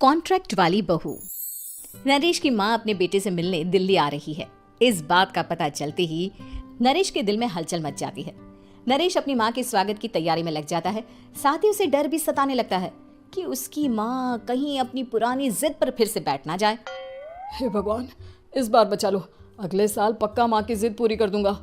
Contract वाली बहू। नरेश की माँ अपने बेटे से मिलने दिल्ली आ रही है। इस बात का पता चलते ही नरेश के दिल में हलचल मच जाती है। नरेश अपनी माँ के स्वागत की तैयारी में लग जाता है। साथ ही उसे डर भी सताने लगता है कि उसकी माँ कहीं अपनी पुरानी जिद पर फिर से बैठ ना जाए। हे भगवान, इस बार बचा लो, अगले साल पक्का माँ की जिद पूरी कर दूंगा।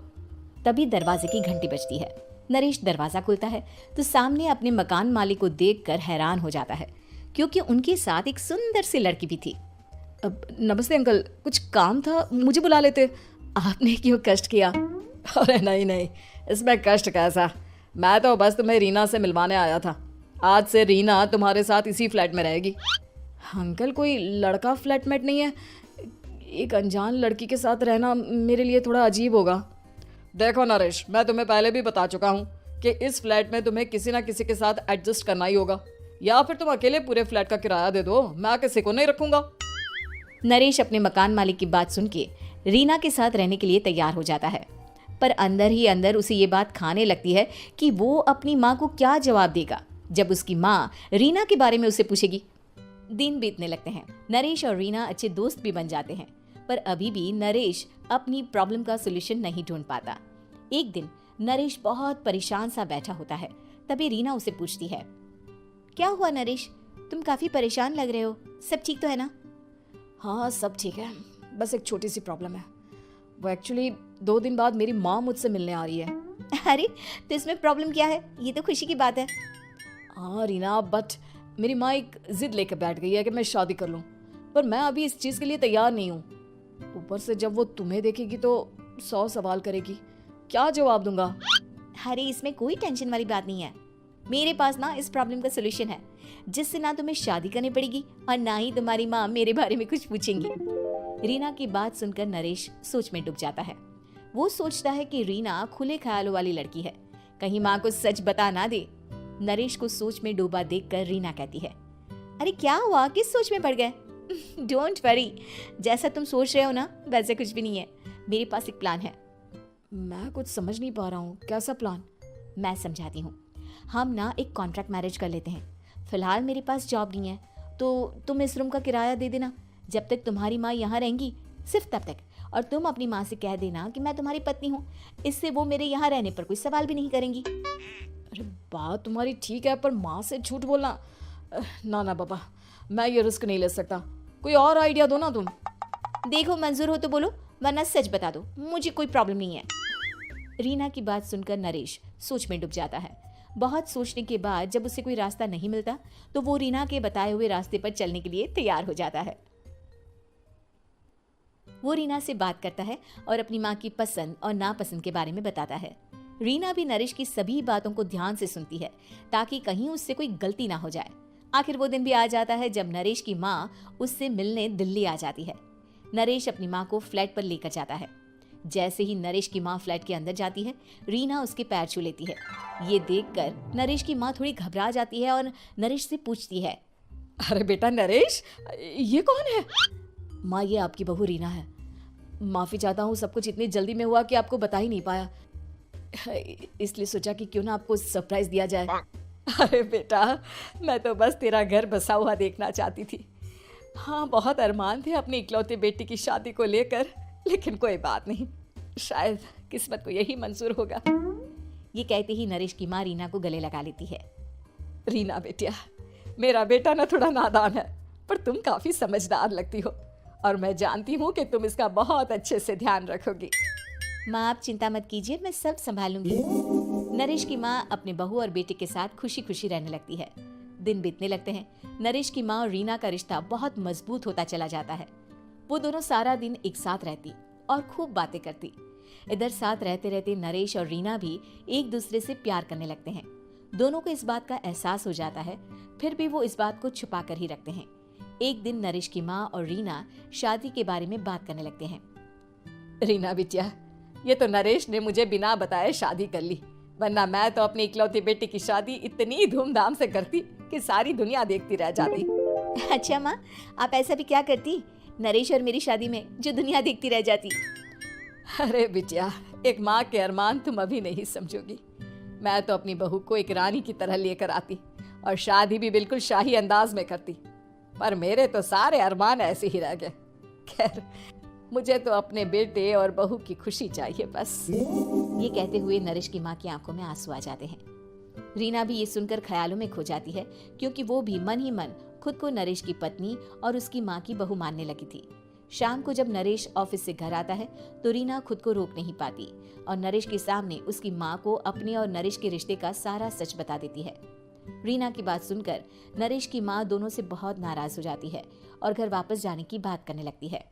तभी दरवाजे की घंटी बजती है। नरेश दरवाजा खुलता है तो सामने अपने मकान मालिक को देखकर हैरान हो जाता है, क्योंकि उनके साथ एक सुंदर सी लड़की भी थी। नमस्ते अंकल, कुछ काम था, मुझे बुला लेते। आपने क्यों कष्ट किया? अरे नहीं, इसमें कष्ट कैसा, मैं तो बस तुम्हें रीना से मिलवाने आया था। आज से रीना तुम्हारे साथ इसी फ्लैट में रहेगी। अंकल, कोई लड़का फ्लैटमेट नहीं है? एक अनजान लड़की के साथ रहना मेरे लिए थोड़ा अजीब होगा। देखो नरेश, मैं तुम्हें पहले भी बता चुका हूँ कि इस फ्लैट में तुम्हें किसी ना किसी के साथ एडजस्ट करना ही होगा, या फिर तुम अकेले पूरे फ्लैट का किराया दे दो, मैं किसी को नहीं रखूंगा। नरेश अपने मकान मालिक की बात सुन के रीना के साथ रहने के लिए तैयार हो जाता है, पर अंदर ही अंदर उसे ये बात खाने लगती है कि वो अपनी माँ को क्या जवाब देगा जब उसकी माँ रीना के बारे में उसे पूछेगी। दिन बीतने लगते हैं। नरेश और रीना अच्छे दोस्त भी बन जाते हैं, पर अभी भी नरेश अपनी प्रॉब्लम का सोल्यूशन नहीं ढूंढ पाता। एक दिन नरेश बहुत परेशान सा बैठा होता है। तभी रीना उसे पूछती है, क्या हुआ नरेश, तुम काफी परेशान लग रहे हो, सब ठीक तो है ना? हाँ, सब ठीक है, बस एक छोटी सी प्रॉब्लम है। वो एक्चुअली 2 दिन बाद मेरी माँ मुझसे मिलने आ रही है। अरे, तो इसमें प्रॉब्लम क्या है? ये तो खुशी की बात है। हाँ रीना, बट मेरी माँ एक जिद लेकर बैठ गई है कि मैं शादी कर लूँ, पर मैं अभी इस चीज़ के लिए तैयार नहीं हूँ। ऊपर से जब वो तुम्हें देखेगी तो 100 सवाल करेगी, क्या जवाब दूंगा? अरे, इसमें कोई टेंशन वाली बात नहीं है। मेरे पास ना इस प्रॉब्लम का सोल्यूशन है, जिससे ना तुम्हें शादी करनी पड़ेगी और ना ही तुम्हारी माँ मेरे बारे में कुछ पूछेंगी। रीना की बात सुनकर नरेश सोच में डूब जाता है। वो सोचता है कि रीना खुले ख्यालों वाली लड़की है, कहीं माँ को सच बता ना दे। नरेश को सोच में डूबा देखकर रीना कहती है, अरे क्या हुआ, किस सोच में पड़ गए? डोंट वरी, जैसा तुम सोच रहे हो ना वैसे कुछ भी नहीं है। मेरे पास एक प्लान है। मैं कुछ समझ नहीं पा रहा हूँ, कैसा प्लान? मैं समझाती हूँ। हम ना एक कॉन्ट्रैक्ट मैरिज कर लेते हैं। फिलहाल मेरे पास जॉब नहीं है, तो तुम इस रूम का किराया दे देना जब तक तुम्हारी माँ यहाँ रहेंगी, सिर्फ तब तक। और तुम अपनी माँ से कह देना कि मैं तुम्हारी पत्नी हूँ, इससे वो मेरे यहाँ रहने पर कोई सवाल भी नहीं करेंगी। अरे बात तुम्हारी ठीक है, पर माँ से झूठ बोलना, ना बाबा, मैं ये रिस्क नहीं ले सकता। कोई और आइडिया दो ना तुम। देखो, मंजूर हो तो बोलो, वरना सच बता दो, मुझे कोई प्रॉब्लम नहीं है। रीना की बात सुनकर नरेश सोच में डूब जाता है। बहुत सोचने के बाद जब उसे कोई रास्ता नहीं मिलता तो वो रीना के बताए हुए रास्ते पर चलने के लिए तैयार हो जाता है। वो रीना से बात करता है और अपनी माँ की पसंद और नापसंद के बारे में बताता है। रीना भी नरेश की सभी बातों को ध्यान से सुनती है, ताकि कहीं उससे कोई गलती ना हो जाए। आखिर वो दिन भी आ जाता है जब नरेश की माँ उससे मिलने दिल्ली आ जाती है। नरेश अपनी माँ को फ्लैट पर लेकर जाता है। जैसे ही नरेश की माँ फ्लैट के अंदर जाती है, रीना उसके पैर छू लेती है। ये देखकर नरेश की माँ थोड़ी घबरा जाती है और नरेश से पूछती है, अरे बेटा नरेश, ये कौन है? माँ, ये आपकी बहू रीना है। माफ़ी चाहता हूँ, सब कुछ इतनी जल्दी में हुआ कि आपको बता ही नहीं पाया, इसलिए सोचा कि क्यों ना आपको सरप्राइज दिया जाए। अरे बेटा, मैं तो बस तेरा घर बसा हुआ देखना चाहती थी। हाँ, बहुत अरमान थे अपनी इकलौती बेटी की शादी को लेकर, लेकिन कोई बात नहीं, शायद किस्मत को यही मंजूर होगा। ये कहते ही नरेश की माँ रीना को गले लगा लेती है। रीना बेटिया, मेरा बेटा ना थोड़ा नादान है, पर तुम काफी समझदार लगती हो, और मैं जानती हूँ कि तुम इसका बहुत अच्छे से ध्यान रखोगी। माँ, आप चिंता मत कीजिए, मैं सब संभालूंगी। नरेश की माँ अपने बहू और बेटे के साथ खुशी खुशी रहने लगती है। दिन बीतने लगते हैं। नरेश की माँ और रीना का रिश्ता बहुत मजबूत होता चला जाता है। वो दोनों सारा दिन एक साथ रहती और खूब बातें करती। इधर साथ रहते रहते नरेश और रीना भी एक दूसरे से प्यार करने लगते हैं। दोनों को इस बात का एहसास हो जाता है, फिर भी वो इस बात को छुपा कर ही रखते हैं। एक दिन नरेश की माँ और रीना शादी के बारे में बात करने लगते हैं। रीना बिटिया, ये तो नरेश ने मुझे बिना बताए शादी कर ली, वरना मैं तो अपनी इकलौती बेटी की शादी इतनी धूमधाम से करती कि सारी दुनिया देखती रह जाती। अच्छा माँ, आप ऐसा भी क्या करती नरेश और मेरी शादी में जो दुनिया देखती रह जाती? अरे बिटिया, एक माँ के अरमान तुम अभी नहीं समझोगी। मैं तो अपनी बहू को एक रानी की तरह लेकर आती और शादी भी बिल्कुल शाही अंदाज में करती। पर मेरे तो सारे अरमान ऐसे ही रह गए। खैर, मुझे तो अपने बेटे और बहू की खुशी चाहिए बस। ये कहते हुए नरेश की माँ की आंखों में आंसू आ जाते हैं। रीना भी ये सुनकर ख्यालों में खो जाती है, क्योंकि वो भी मन ही मन खुद को नरेश की पत्नी और उसकी माँ की बहू मानने लगी थी। शाम को जब नरेश ऑफिस से घर आता है तो रीना खुद को रोक नहीं पाती और नरेश के सामने उसकी माँ को अपने और नरेश के रिश्ते का सारा सच बता देती है। रीना की बात सुनकर नरेश की माँ दोनों से बहुत नाराज हो जाती है और घर वापस जाने की बात करने लगती है।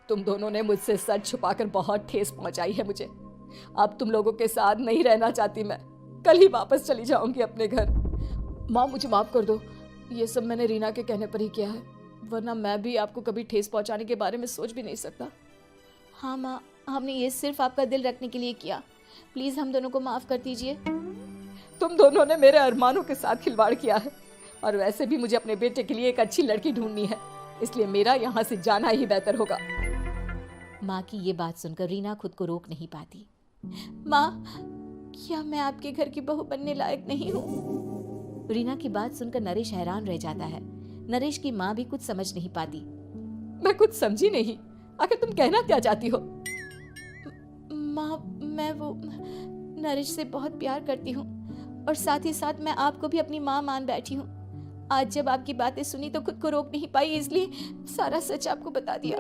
तुम दोनों ने मुझसे सच छुपाकर बहुत ठेस पहुंचाई है मुझे। अब तुम लोगों के साथ नहीं रहना चाहती मैं। कल ही वापस चली जाऊंगी अपने घर। माँ, मुझे माफ कर दो। ये सब मैंने रीना के कहने पर ही किया है, वरना मैं भी आपको कभी ठेस पहुंचाने के बारे में सोच भी नहीं सकता। हाँ माँ, हमने ये सिर्फ आपका दिल रखने के लिए किया। प्लीज हम दोनों को माफ कर दीजिए। तुम दोनों ने मेरे अरमानों के साथ खिलवाड़ किया है, और वैसे भी मुझे अपने बेटे के लिए एक अच्छी लड़की ढूंढनी है, इसलिए मेरा यहाँ से जाना ही बेहतर होगा। माँ की ये बात सुनकर रीना खुद को रोक नहीं पाती। माँ, क्या मैं आपके घर की बहू बनने लायक नहीं हूँ? रीना की बात सुनकर नरेश हैरान रह जाता है। नरेश की माँ भी कुछ समझ नहीं पाती। मैं कुछ समझी नहीं, आखिर तुम कहना क्या चाहती हो? माँ, मैं वो नरेश से बहुत प्यार करती हूँ और साथ ही साथ मैं आपको भी अपनी माँ मान बैठी हूँ। आज जब आपकी बातें सुनी तो खुद को रोक नहीं पाई, इसलिए सारा सच आपको बता दिया।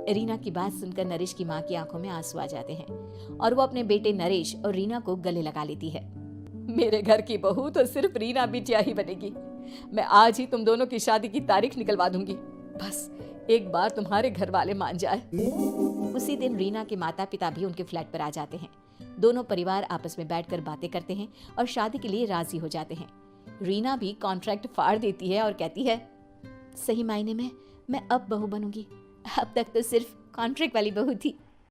रीना की बात सुनकर नरेश की माँ की आंखों में आंसू आ जाते हैं और वो अपने बेटे नरेश और रीना को गले लगा लेती है। मेरे घर की बहू तो सिर्फ रीना बिटिया ही बनेगी। मैं आज ही तुम दोनों की शादी की तारीख निकलवा दूंगी, बस एक बार तुम्हारे घर वाले मान जाए। उसी दिन रीना के माता पिता भी उनके फ्लैट पर आ जाते हैं। दोनों परिवार आपस में बैठकर बातें करते हैं और शादी के लिए राजी हो जाते हैं। रीना भी कॉन्ट्रैक्ट फाड़ देती है और कहती है, सही मायने में मैं अब बहू बनूंगी। अब तक तो सिर्फ कॉन्ट्रैक्ट वाली बहू थी।